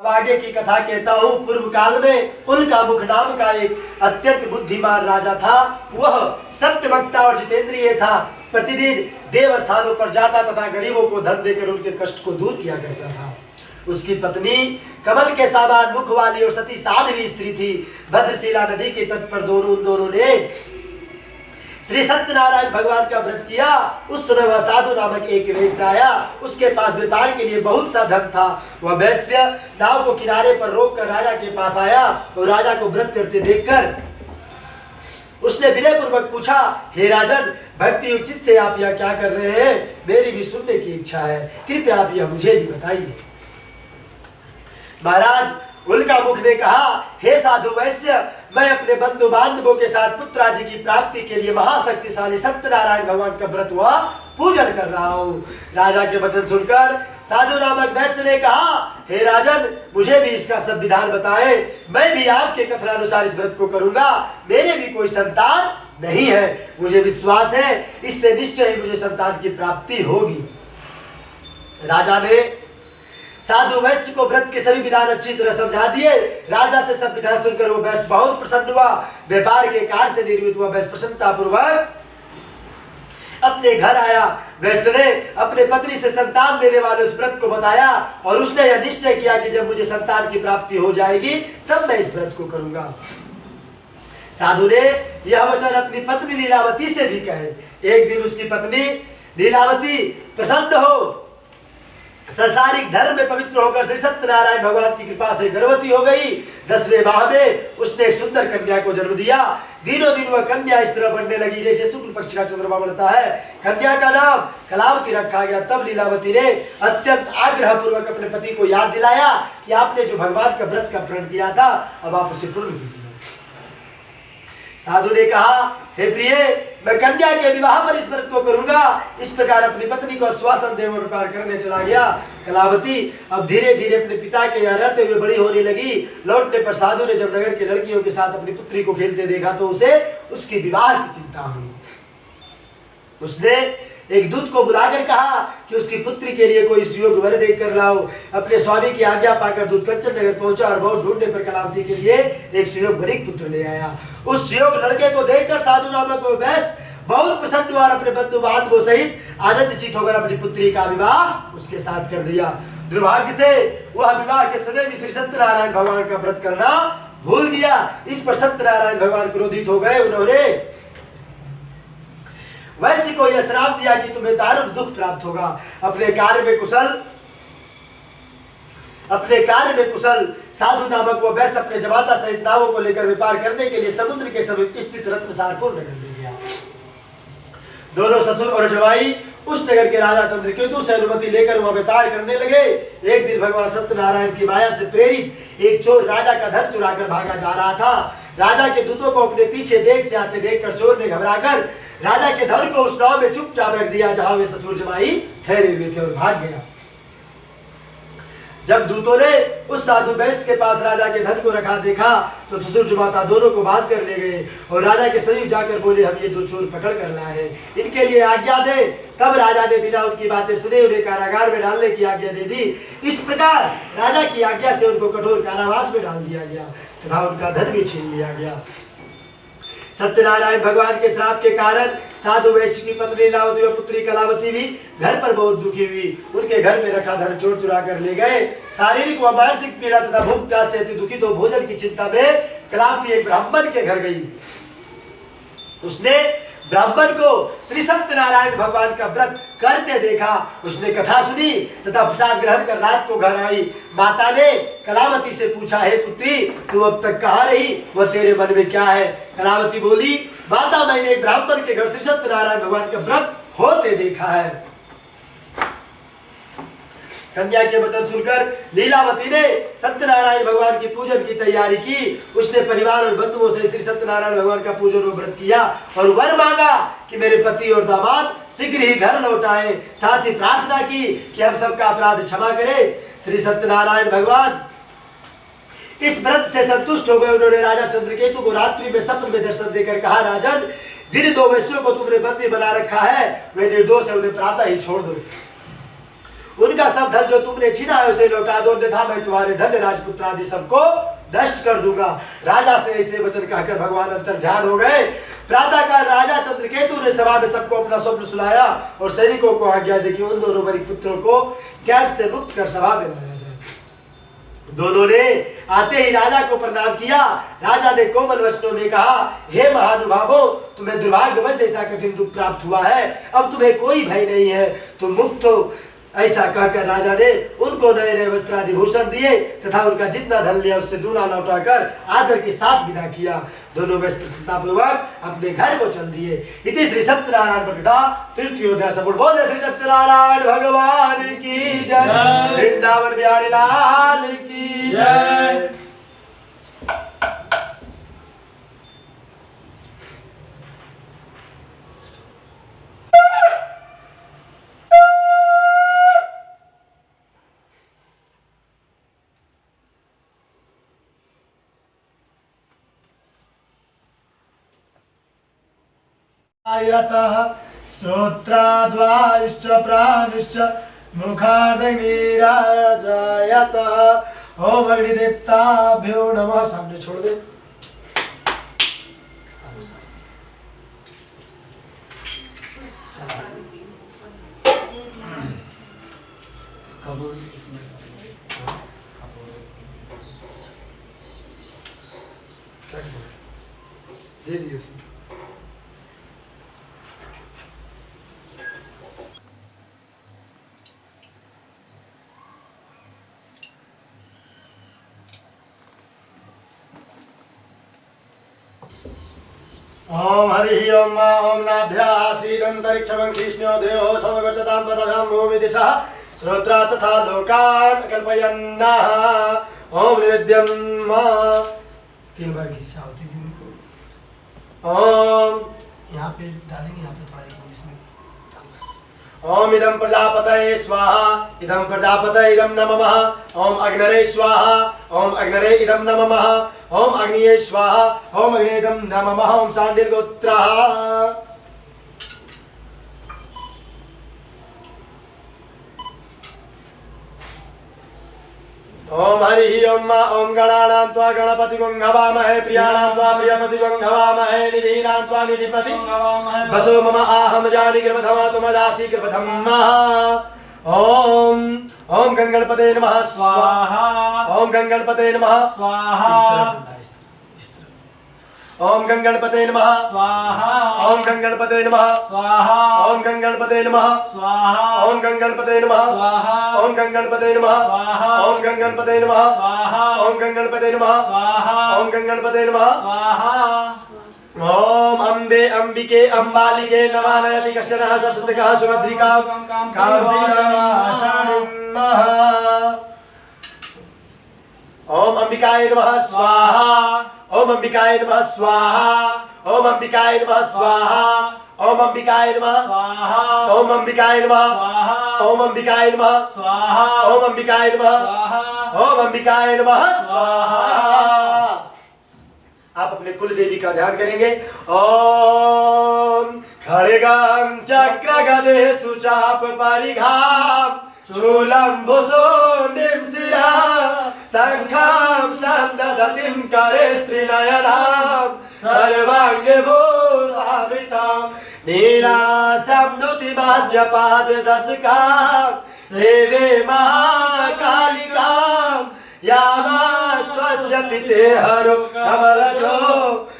अब आगे की कथा कहता हूँ। पूर्व काल में उल्का मुख नाम का एक अत्यंत बुद्धिमान राजा था। वह सत्यवक्ता और जितेंद्रिय था। प्रतिदिन देव स्थानों पर जाता तथा गरीबों को धन देकर उनके कष्ट को दूर किया करता था। उसकी पत्नी कमल के समान मुख वाली और सती साध्वी स्त्री थी। भद्रशिला नदी के तट पर दोनों ने श्री सत्यनारायण भगवान का व्रत किया। उस समय वह साधु नामक एक वैश्य आया। उसके पास व्यापार के लिए बहुत सा धन था। वह वैश्य नाव को किनारे पर रोककर राजा के पास आया और राजा को व्रत करते देखकर उसने विनय पूर्वक पूछा, हे राजन, भक्ति उचित से आप यह क्या कर रहे हैं? मेरी भी सुनने की इच्छा है, कृपया आप यह मुझे भी बताइए। महाराज उल्का मुख ने कहा, हे साधु वैश्य, मैं अपने बंधु बांधवों के साथ पुत्र आदि की प्राप्ति के लिए महाशक्तिशाली सत्यनारायण भगवान का व्रत व पूजन कर रहा हूँ। राजा के वचन सुनकर साधु नामक वैश्य ने कहा, हे राजन, मुझे भी इसका सब विधान बताएं। मैं भी आपके कथनानुसार इस व्रत को करूंगा। मेरे भी कोई संतान नहीं है। मुझे विश्वास है इससे निश्चय ही मुझे संतान की प्राप्ति होगी। राजा ने साधु वैश्य को व्रत के सभी विधान अच्छी तरह समझा दिए। राजा से सब विधान सुनकर वो वैश्य बहुत प्रसन्न हुआ। व्यापार के कार्य से निर्वृत्त हुआ वैश्य प्रसन्नता पूर्वक अपने घर आया। वैश्य ने अपने पत्नी से संतान देने वाले उस व्रत को बताया और उसने यह निश्चय किया कि जब मुझे संतान की प्राप्ति हो जाएगी तब मैं इस व्रत को करूंगा। साधु ने यह वचन अपनी पत्नी लीलावती से भी कहे। एक दिन उसकी पत्नी लीलावती प्रसन्न हो संसारिक धर्म में पवित्र होकर श्री सत्यनारायण भगवान की कृपा से गर्भवती हो गई। 10वें माह में उसने एक सुंदर कन्या को जन्म दिया। दिनों दिन वह कन्या इस तरह बढ़ने लगी जैसे शुक्ल पक्ष का चंद्रमा बढ़ता है। कन्या का नाम कलावती रखा गया। तब लीलावती ने अत्यंत आग्रह पूर्वक अपने पति को याद दिलाया कि आपने जो भगवान का व्रत का प्रण किया था अब आप उसे पूर्ण कीजिए। साधु ने कहा, हे प्रिय, मैं कन्या के विवाह पर इस व्रत को करूंगा। इस प्रकार अपनी पत्नी को आश्वासन देकर व्यापार करने चला गया। कलावती अब धीरे धीरे अपने पिता के यहाँ रहते हुए बड़ी होने लगी। लौटने पर साधु ने जब नगर की लड़कियों के साथ अपनी पुत्री को खेलते देखा तो उसे उसकी विवाह की चिंता हुई। उसने एक दूत को बुलाकर कहा कि उसकी पुत्री के लिए कोई सुयोग वर देख कर लाओ। अपने स्वामी की आज्ञा पाकर दूत कंचन नगर पहुंचा और बहुत ढूंढने पर कलावती के लिए एक सुयोग वरिक पुत्र ले आया। उस सुयोग लड़के को देखकर साधु नामक वैश्य बहुत प्रसन्न हुआ और अपने बंधु बांधवों सहित आनंदचित होकर अपनी पुत्री का विवाह उसके साथ कर दिया। दुर्भाग्य से वह विवाह के समय भी श्री सत्यनारायण भगवान का व्रत करना भूल गया। इस पर सत्यनारायण भगवान क्रोधित हो गए। उन्होंने वैश्य को यह श्राप दिया कि तुम्हें दारुण दुख प्राप्त होगा। अपने कार्य में कुशल साधु नामक वो वैश्य अपने जमाता सहित नावों को लेकर व्यापार करने के लिए समुद्र के समीप स्थित रत्नसारपुर नगर में गया। दोनों ससुर और जवाई उस नगर के राजा चंद्रकेतु से अनुमति लेकर वहां व्यापार करने लगे। एक दिन भगवान सत्यनारायण की माया से प्रेरित एक चोर राजा का धन चुराकर भागा जा रहा था। राजा के दूतों को अपने पीछे वेग से आते देखकर चोर ने घबराकर राजा के धन को उस नाव में चुपचाप रख दिया जहां वे ससुर जवाई ठहरे हुए थे और भाग गया। जब दूतों ने उस साधु वैश्य के पास राजा के धन को रखा देखा तो ससुर जमाता दोनों को बांध कर ले गए और राजा के समीप जाकर बोले, हम ये दो चोर पकड़ कर लाए हैं, इनके लिए आज्ञा दे। तब राजा ने बिना उनकी बातें सुने उन्हें कारागार में डालने की आज्ञा दे दी। इस प्रकार राजा की आज्ञा से उनको कठोर कारावास में डाल दिया गया तथा उनका धन भी छीन लिया गया। सत्यनारायण भगवान के श्राप के कारण साधु वैश्य की पत्नी लीलावती और पुत्री कलावती भी घर पर बहुत दुखी हुई। उनके घर में रखा धन चोर चुरा कर ले गए। शारीरिक व मानसिक पीड़ा तथा भूख प्यास से अति दुखित हो भोजन की चिंता में कलावती एक ब्राह्मण के घर गई। उसने ब्राह्मण को श्री सत्यनारायण भगवान का व्रत करते देखा। उसने कथा सुनी तथा प्रसाद ग्रहण कर रात को घर आई। माता ने कलावती से पूछा, हे पुत्री, तू अब तक कहाँ रही? वह तेरे मन में क्या है? कलावती बोली, माता, मैंने एक ब्राह्मण के घर श्री सत्यनारायण भगवान का व्रत होते देखा है। कन्या के वचन सुनकर लीलावती ने सत्यनारायण भगवान की पूजन की तैयारी की। उसने परिवार और बंधुओं से श्री सत्यनारायण भगवान का पूजन और व्रत किया और वर मांगा कि मेरे पति और दामाद शीघ्र ही घर लौट आए। साथ ही प्रार्थना की कि हम सबका अपराध क्षमा करें। श्री सत्यनारायण भगवान इस व्रत से संतुष्ट हो गए। उन्होंने राजा चंद्रकेतु को रात्रि में स्वप्न में दर्शन देकर कहा, राजन, जिन दो वैश्यों को तुमने बंदी बना रखा है वे निर्दोष है, उन्हें प्रातः ही छोड़ दो। उनका सब धन जो तुमने छीना है उसे लौटा दो, अन्यथा मैं तुम्हारे धन्य राजपुत्र आदि सबको नष्ट कर दूंगा। राजा से ऐसे वचन कहकर भगवान अंतर ध्यान हो गए। प्रातःकाल राजा चंद्रकेतु ने सभा में सबको अपना स्वप्न सुनाया और सैनिकों को आज्ञा दी कि उन दोनों बड़ी पुत्रों को कैद से मुक्त कर सभा में लाया जाए। दोनों ने आते ही राजा को प्रणाम किया। राजा ने कोमल वचनों में कहा, हे महानुभावों, तुम्हें दुर्भाग्यवश ऐसा कठिन दुख प्राप्त हुआ है, अब तुम्हें कोई भय नहीं है, तुम मुक्त हो। ऐसा कहकर राजा ने उनको नए नए वस्त्र आदि भूषण दिए तथा उनका जितना धन लिया उससे दूना लौटाकर आदर के साथ विदा किया। दोनों प्रसन्नतापूर्वक अपने घर को चल दिए। इति श्री सत्यनारायण प्रतिष्ठा तृतीयोध्याय संपूर्ण। बोले श्री सत्यनारायण भगवान की जय, वृंदावन बिहारी लाल की जय। श्रोत्राद्वायुश्च प्राणुश्च मुखादग्निराजायतः। ओम अग्निदेवताभ्यो नमः। सामने छोड़ दे। दे दियो। ओम हरि ओम ओम नाभ्यासीदंतरिक्षवंशीष्ण्यो देहो समवर्ततां पदभ्यां भूमि दिशा श्रोत्रा तथा लोकान् कल्पयन्नः। ओम निवेद्यं 3 बार की सावती दिन को ओम यहाँ पे डालेंगे, यहाँ पे थोड़ा इसमें ओम इदं प्रजापतये स्वाहा, इदं प्रजापतये इदं नमः। ओम अग्नरे स्वाहा, ओम अग्नरे इदं नमः। ओम अग्निये स्वाहा, ओम अग्निये इदं नमः। ओम शांडिर्गोत्रः। ओम हरि ओम ओम गणानां त्वा गणपतिं घवामहे, प्रियाणां त्वा प्रियपतिं घवामहे, निधीनां त्वा निधिपतिं घवामहे। वसो मम आहम जानि कृपधमा तुमदासि कृपधम्मः। ओम ओम गंगणपते नमः स्वाहा, ओम गंगणपते नमः स्वाहा। ओम गंगणपते नमः स्वाहा, ओम गंगणपते नमः स्वाहा। ओम गंगणपते नमः स्वाहा, ओम गंगणपते नमः स्वाहा। ओम गंगणपते नमः स्वाहा, ओम गंगणपते नमः स्वाहा। ओम गंगणपते नमः स्वाहा, ओम गंगणपते नमः स्वाहा। ओम अम्बे अंबिके अंबालिके नमानयति कश्चन स्वस्तिकः सुभद्रिकां कान्तिनाशानिन्नः। ओम अंबिकाय नमः स्वाहा, ओम अंबिकाय नमः स्वाहा। ओम अंबिकाय नमः स्वाहा, ओम अंबिकाय नमः स्वाहा। ओम अंबिकाय नमः स्वाहा, ओम अंबिकाय नमः स्वाहा। ओम अंबिकाय नमः स्वाहा, ओम अंबिकाय नमः स्वाहा। आप अपने कुल देवी का ध्यान करेंगे। ओम खड्गं चक्र गदे सुचाप परिघाम शूलं भुसुंडिं शिरा शंखं संदधतिं करे स्त्रीनयनां सर्वांगे भूषावृतां नीलासं दुतिमास्यपाददशकां सेवे महाकालिकां यामास्त्वस्य पितेहरो कमलजो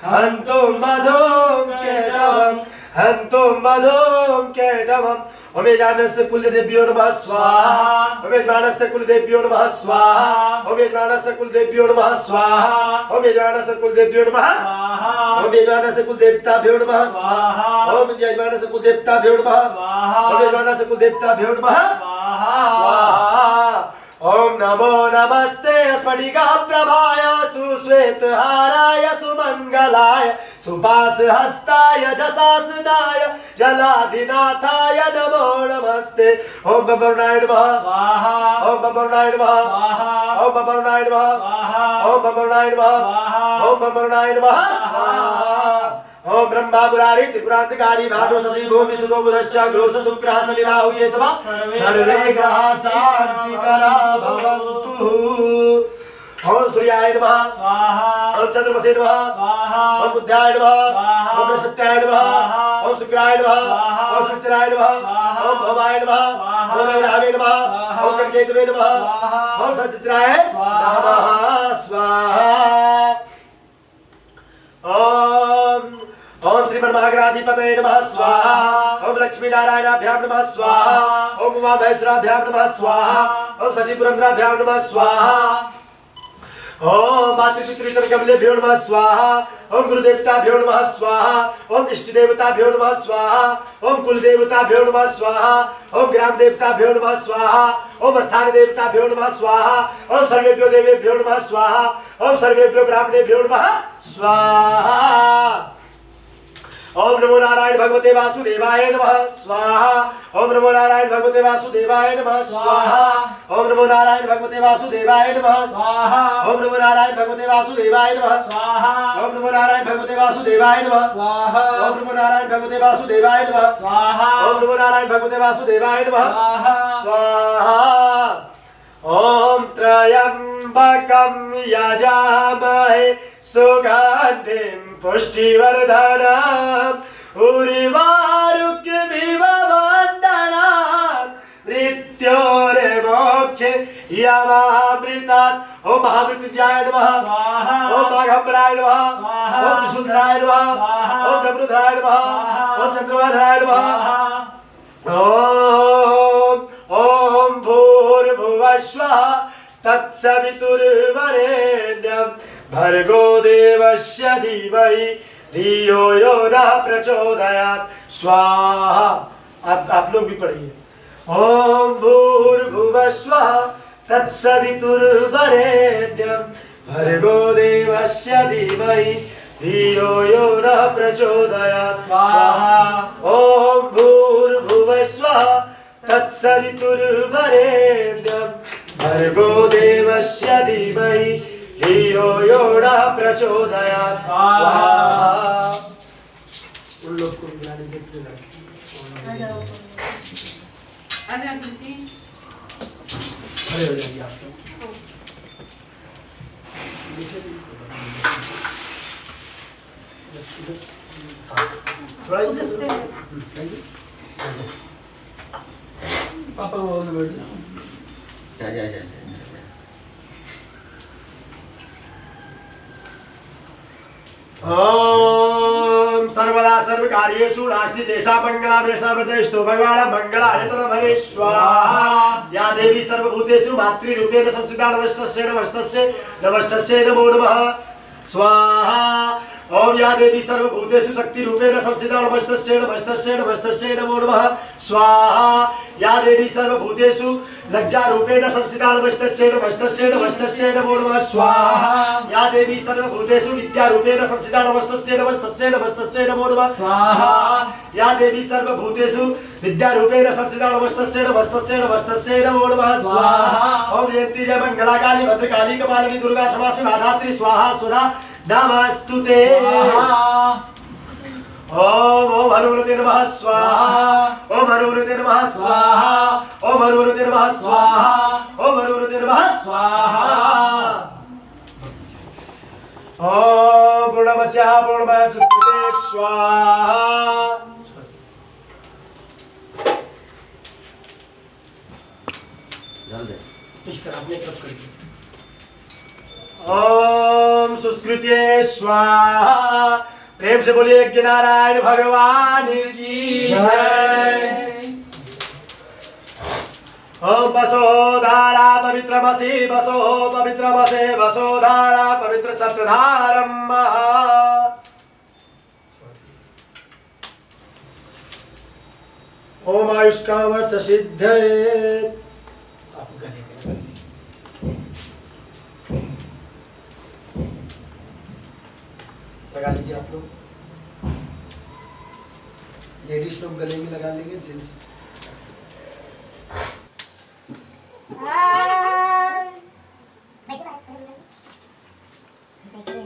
हन्तुं मधुं केटवं, हन्तुं मधुं केटवम्। ओम यजमानस्य कुलदेव्यो नमः स्वाहा, ओम यजमानस्य कुलदेव्यो नमः स्वाहा। ओम यजमानस्य कुलदेव्यो नमः स्वाहा, ओम यजमानस्य कुलदेव्यो नमः स्वाहा। ओम यजमानस्य कुलदेवताभ्यो नमः स्वाहा, ओम यजमानस्य कुलदेवताभ्यो नमः स्वाहा। ओम यजमानस्य कुलदेवताभ्यो नमः स्वाहा। ओम नमो नमस्ते स्फटिकाप्रभाय सुश्वेतहाराय सुमंगलाय सुपाशहस्ताय जशासनाय जलाधिनाथाय नमो नमस्ते। ओम बबरुणाय नमः स्वाहा, ओम बबरुणाय नमः स्वाहा। ओम बबरुणाय नमः स्वाहा, ओम बबरुणाय नमः स्वाहा। ओम बबरुणाय नमः स्वाहा। ओम ब्रह्मा मुरारी त्रिपुरांतकारी भानु शशि भूमि सुतो बुधश्च ग्रोश शुक्रः शनि राहु केतुः सर्वे ग्रहाः शान्तिकरा भवन्तु। ओम सूर्याय नमः स्वाहा, ओम चंद्रमसे नमः स्वाहा, ओम बुधाय नमः स्वाहा, ओम बृहस्पत्याय नमः, ओम शुक्राय नमः स्वाहा, ओम शनिश्चराय नमः स्वाहा, ओम भवाय नमः स्वाहा, ओम राहवे नमः स्वाहा, ओम कर्केतवे नमः स्वाहा, ओम सचित्राय नमः स्वाहा। ओम श्रीमन्महागणाधिपतये नमः स्वाहा, ओम लक्ष्मी नारायणाभ्यां नमः स्वाहा, ओम उमा महेश्वराभ्यां नमः स्वाहा, ओम सचिपुरंद्राभ्यां नमः स्वाहा, ओम मातृपितृकमलेभ्यो नमः स्वाहा, ओम गुरुदेवताभ्यो नमः स्वाहा, ओम इष्टदेवताभ्यो नमः स्वाहा, ओम कुलदेवताभ्यो नमः स्वाहा, ओम ग्राम देवताभ्यो नमः स्वाहा, ओम स्थान देवताभ्यो नमः स्वाहा, ओम सर्वेभ्यो देवेभ्यो नमः स्वाहा, ओम सर्वेभ्यो ब्राह्मणेभ्यो नमः स्वाहा। ओम नमो नारायण भगवते वासुदेवाय नमः स्वाहा, ओम नमो नारायण भगवते वासुदेवाय नमः स्वाहा, ओम नमो नारायण भगवते वासुदेवाय नमः स्वाहा, ओम नमो नारायण भगवते वासुदेवाय नमः स्वाहा, ओम नमो नारायण भगवते वासुदेवाय नमः स्वाहा, ओम नमो नारायण भगवते वासुदेवाय नमः स्वाहा, ओम नमो नारायण भगवते वासुदेवाय नमः स्वाहा। ओम त्र्यंबकं यजामहे सुगंधिं पुष्टिवर्धनम् उर्वारुकमिव बन्धनात् मृत्योर्मोक्षे यमामृतात्। ओम महामृत्युंजयाय नमः स्वाहा, ओम माघम्बराय नमः स्वाहा, ओम त्रिशूलधराय नमः स्वाहा, ओम डमरुधराय नमः स्वाहा, ओम चंद्रमाधराय नमः स्वाहा। ओम भूर्भुवस्वः तत्सवितुर्वरेण्यं भर्गो देवस्य धीमहि धियो यो नः प्रचोदयात् स्वाहा। आप लोग भी पढ़िए। ओम भूर्भुवस्वः तत्सवितुर्वरेण्यं भर्गो देवस्य धीमहि धियो यो नः प्रचोदयात् स्वाहा। ओम भूर्भुवस्वः तत्सवितुर्वरेण्यं भर्गो देवस्य धीमहि धियो यो नः प्रचोदयात् स्वाहा। उन लोग को बुलाने के लिए अरे हो जाएगी आप लोग। पापा वो बैठ जा। ओम सर्वदा सर्वकार्येषु नास्ति तेषां मंगलामेषामृतेष्टो भगवान् मंगलायतनभरे स्वाहा। या देवी सर्वभूतेषु मातृरूपेण संस्थिता नमस्तस्यै नमो नमः स्वाहा। ओम या देवी सर्वभूतेषु शक्तिरूपेण संस्थिता नमस्तस्यै नमो नमः स्वाहा। या देवी सर्वभूतेषु लज्जारूपेण संस्थिता नमस्तस्यै नमो नमः स्वाहा। या देवी सर्वभूतेषु विद्यारूपेण संस्थिता नमस्तस्यै नमो नमः स्वाहा। या देवी सर्वभूतेषु विद्यारूपेण संस्थिता नमस्तस्यै नमो नमः स्वाहा। ओम जयंती जय मंगला काली भद्रकाली कपालिनी दुर्गा क्षमा शिवा धात्री स्वाहा सुधा नमस्तुते। ओम हनुमते नमः स्वाहा, ओम हनुमते नमः स्वाहा, ओम हनुमते नमः स्वाहा, ओम हनुमते नमः स्वाहा। ओम पूर्णमस्या पूर्णमय सुस्मिते स्वाहा। इस तरह अपने तरफ करिए। ओम सुस्कृते स्वाहा। प्रेम से बोलिए यज्ञ नारायण भगवान की जय। ओम वसोधारा पवित्रमसि वसो पवित्रमसे वसोधारा पवित्र सप्तधारम महा। ओम आयुष्कामर्थ सिद्धये। आप गले लगा लीजिए आप लोग। लेडीज लोग गले में लगा लेंगे, जेंट्स बैठिए 10 मिनट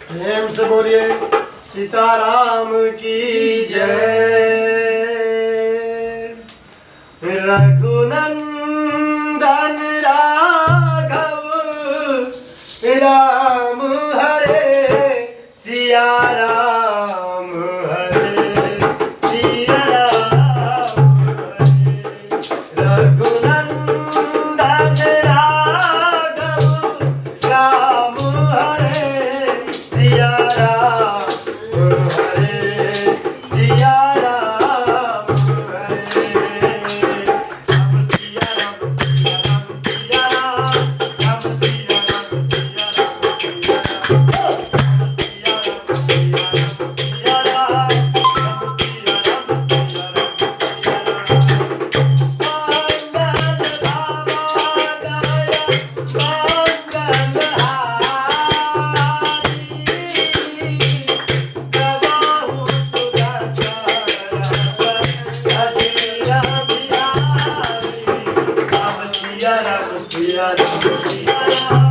प्रेम से बोलिए सीताराम की जय। रघुनंदन राघव राम हरे सिया राम हरे सिया राम हरे। रघुनंदन राघव राम हरे सिया राम हरे सिया राम हरे। राम सिया राम सिया राम सिया राम राम सिया राम सिया राम सिया राम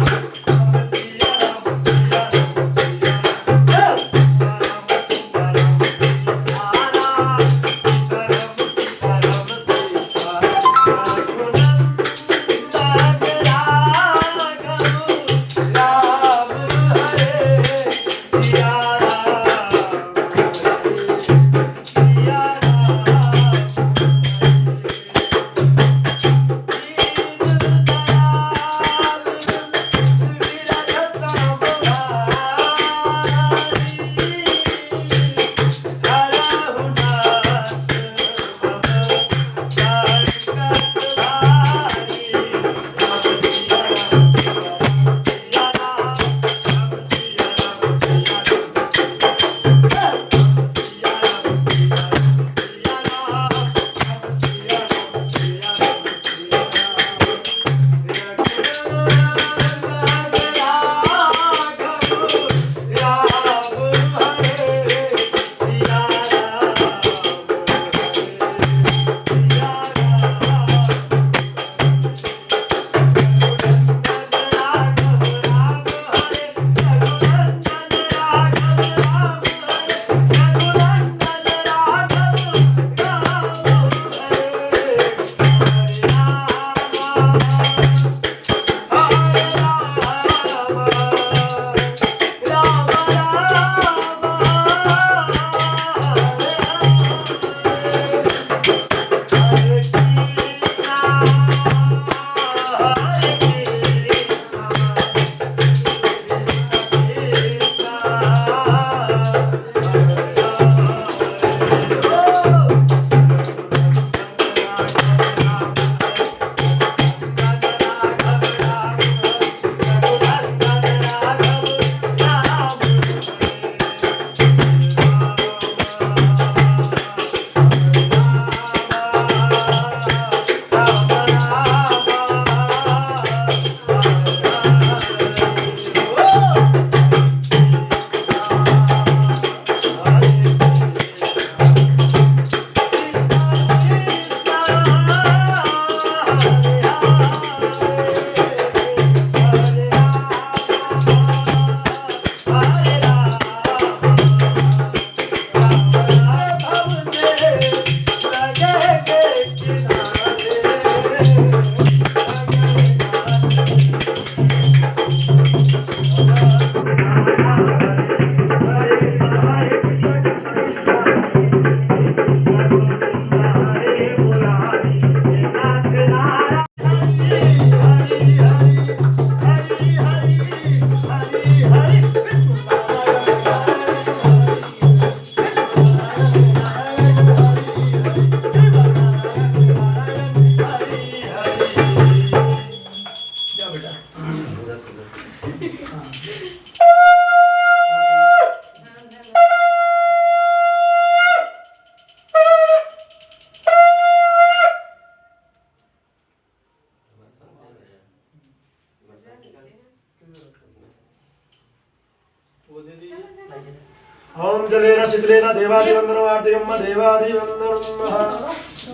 ओम जलेन शीतलेन देवादिवंदनम आरतीयम देवादिवंदनम।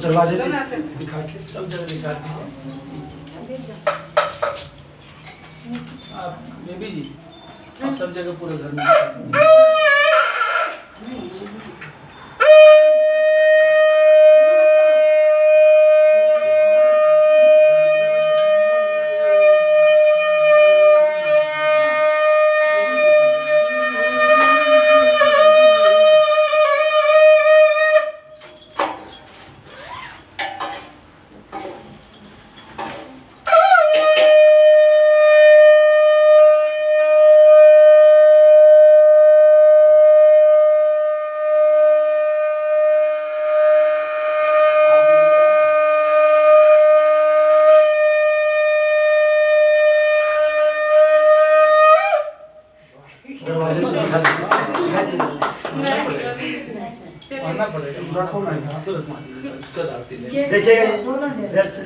दरवाजे दिखा के सब जगह दिखा दीजिए। आप बेबी जी अब सब जगह पूरे घर में दरवाजे पे दिखा दीजिए। आना पड़ेगा रखो ना तुरंत मार दीजिएगा, उसका आरती ले देखिएगा इधर से